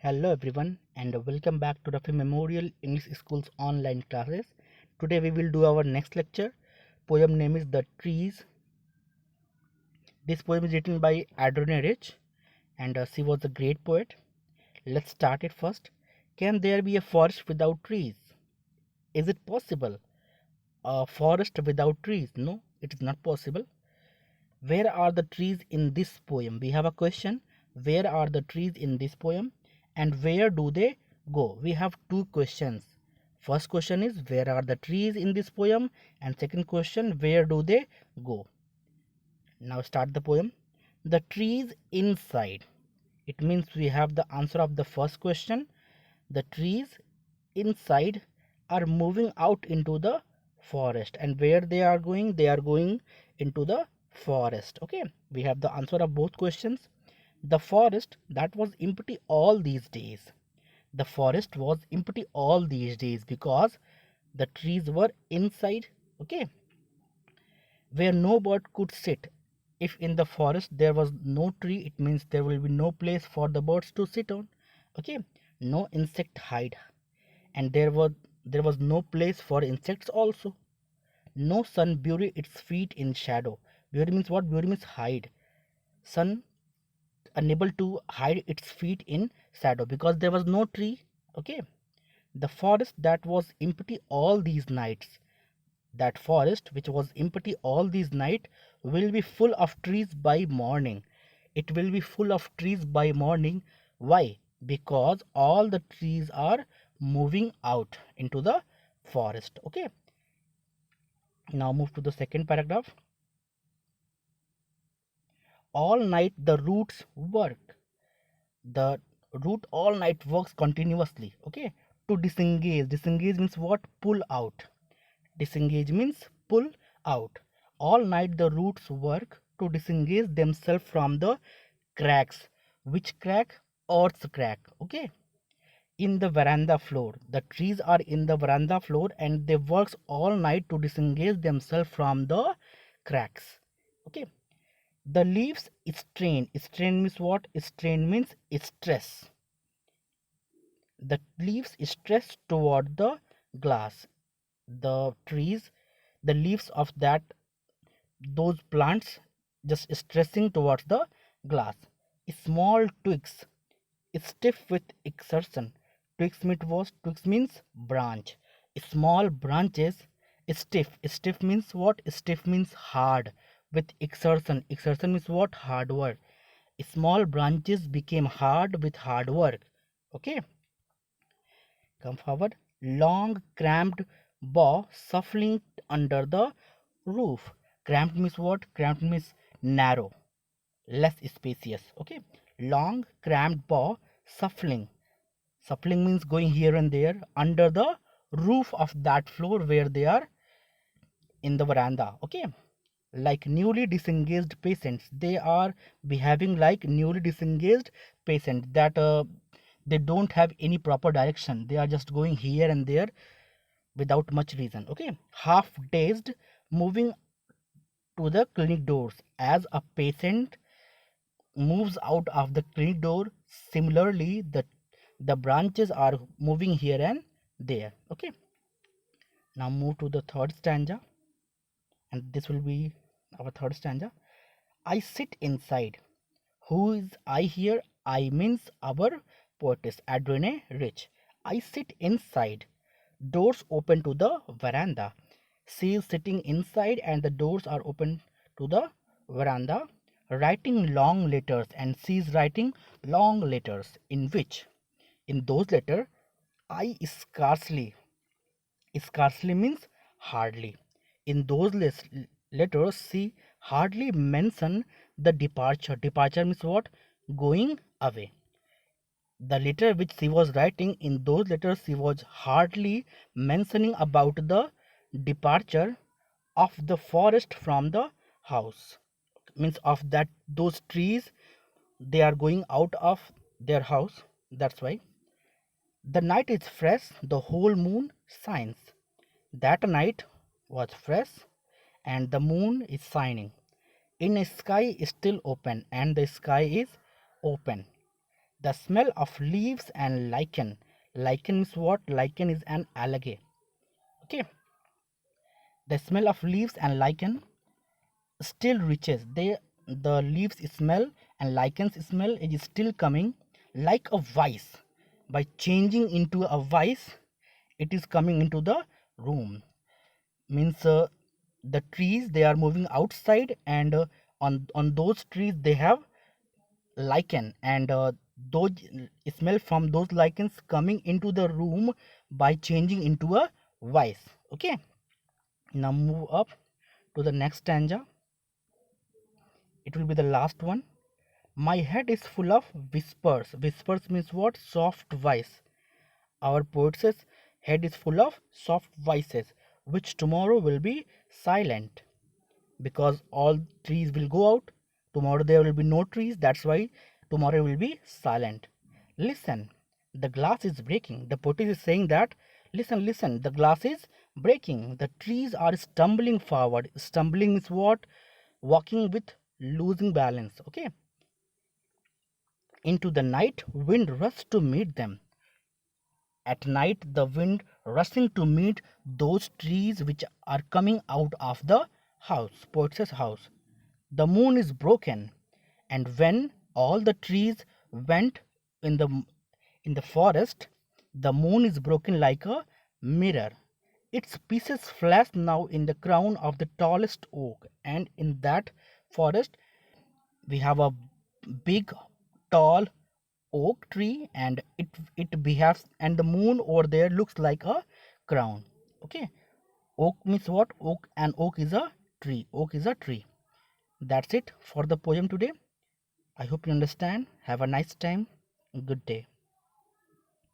Hello everyone and welcome back to the Memorial English School's online classes. Today we will do our next lecture. Poem name is The Trees. This poem is written by Adrienne Rich and she was a great poet. Let's start it first. Can there be a forest without trees? Is it possible? A forest without trees? No, it is not possible. Where are the trees in this poem? We have a question. Where are the trees in this poem? And where do they go? We have two questions. First question is where are the trees in this poem? And second question, where do they go? Now start the poem. The trees inside. It means we have the answer of the first question. The trees inside are moving out into the forest, and where they are going? They are going into the forest. Okay, we have the answer of both questions. The forest that was empty all these days. The forest was empty all these days because the trees were inside. Okay, where no bird could sit. If in the forest there was no tree, it means there will be no place for the birds to sit on. Okay, no insect hide, and there was no place for insects also. No sun bury its feet in shadow. Bury means what? Bury means hide. Sun unable to hide its feet in shadow because there was no tree. Okay, the forest that was empty all these nights, that forest which was empty all these night will be full of trees by morning. It will be full of trees by morning. Why? Because all the trees are moving out into the forest. Okay, now move to the second paragraph. All night the roots work. The root all night works continuously. Okay, to disengage means what? Pull out. Disengage means pull out. All night the roots work to disengage themselves from the cracks. Which crack? Earth's crack. Okay, in the veranda floor, the trees are in the veranda floor and they works all night to disengage themselves from the cracks. Okay, the leaves strain means what? Strain means stress. The leaves stress toward the glass. The trees, the leaves of that those plants just stressing towards the glass. Small twigs stiff with exertion. Twigs means branch. Small branches stiff means what? Stiff means hard with exertion. Exertion means what? Hard work. Small branches became hard with hard work. Okay, come forward. Long cramped bough shuffling under the roof. Cramped means what? Cramped means narrow, less spacious. Okay, long cramped bough shuffling. Shuffling means going here and there under the roof of that floor where they are in the veranda. Okay, like newly disengaged patients, they are behaving like newly disengaged patients that they don't have any proper direction. They are just going here and there without much reason. Okay, half dazed, moving to the clinic doors as a patient moves out of the clinic door. Similarly, the branches are moving here and there. Okay, now move to the third stanza, and this will be our third stanza. I sit inside. Who is I here? I means our poetess Adrienne Rich. I sit inside. Doors open to the veranda. She is sitting inside and the doors are open to the veranda, writing long letters, and she is writing long letters in which, in those letters, I scarcely means hardly. In those letters, she hardly mention the departure. Departure means what? Going away. The letter which she was writing, in those letters she was hardly mentioning about the departure of the forest from the house. Means of that those trees, they are going out of their house. That's why. The night is fresh, the whole moon shines. That night was fresh and the moon is shining in a sky still open, and the sky is open. The smell of leaves and lichen. Lichen means what? Lichen is an algae. Okay. The smell of leaves and lichen still reaches. The leaves smell and lichens smell is still coming like a vice. By changing into a vice, it is coming into the room. Means the trees they are moving outside, and on those trees they have lichen, and those smell from those lichens coming into the room by changing into a vice. Okay, now move up to the next stanza. It will be the last one. My head is full of whispers. Whispers means what? Soft voice. Our poet says head is full of soft voices, which tomorrow will be silent, because all trees will go out. Tomorrow there will be no trees. That's why tomorrow will be silent. Listen, the glass is breaking. The poet is saying that listen, listen, the glass is breaking. The trees are stumbling forward. Stumbling is what? Walking with losing balance. Okay. Into the night, wind rushed to meet them. At night, the wind rushing to meet those trees which are coming out of the house, poet's house. The moon is broken, and when all the trees went in the forest, the moon is broken like a mirror. Its pieces flash now in the crown of the tallest oak, and in that forest we have a big tall oak tree, and it behaves, and the moon over there looks like a crown. Okay, oak means what? Oak, and oak is a tree. Oak is a tree. That's it for the poem today. I hope you understand. Have a nice time. Good day.